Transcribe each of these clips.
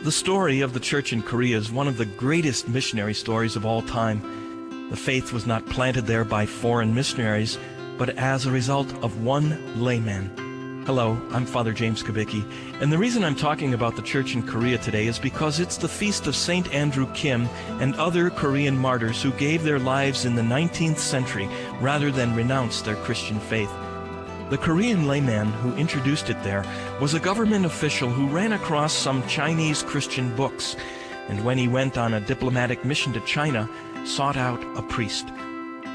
The story of the church in Korea is one of the greatest missionary stories of all time. The faith was not planted there by foreign missionaries, but as a result of one layman. Hello, I'm Father James Kubicki, and the reason I'm talking about the church in Korea today is because it's the feast of St. Andrew Kim and other Korean martyrs who gave their lives in the 19th century rather than renounce their Christian faith. The Korean layman who introduced it there was a government official who ran across some Chinese Christian books, and when he went on a diplomatic mission to China, sought out a priest.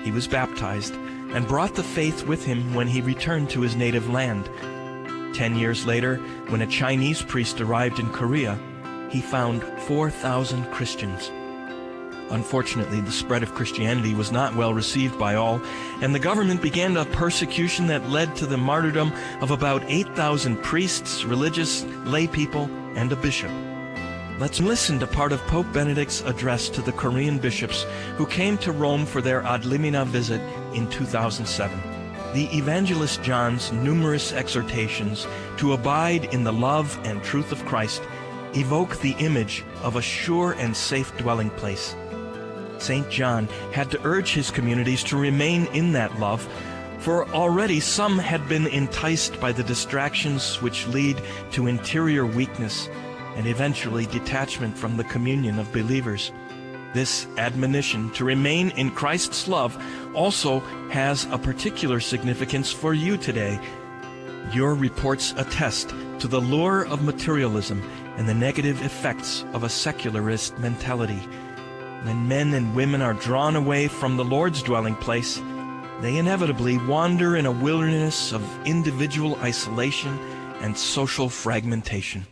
He was baptized and brought the faith with him when he returned to his native land. 10 years later, when a Chinese priest arrived in Korea, he found 4,000 Christians. Unfortunately, the spread of Christianity was not well received by all, and the government began a persecution that led to the martyrdom of about 8,000 priests, religious, lay people, and a bishop. Let's listen to part of Pope Benedict's address to the Korean bishops who came to Rome for their Ad Limina visit in 2007. The evangelist John's numerous exhortations to abide in the love and truth of Christ evoke the image of a sure and safe dwelling place. St. John had to urge his communities to remain in that love, for already some had been enticed by the distractions which lead to interior weakness and eventually detachment from the communion of believers. This admonition to remain in Christ's love also has a particular significance for you today. Your reports attest to the lure of materialism and the negative effects of a secularist mentality. When men and women are drawn away from the Lord's dwelling place, they inevitably wander in a wilderness of individual isolation and social fragmentation.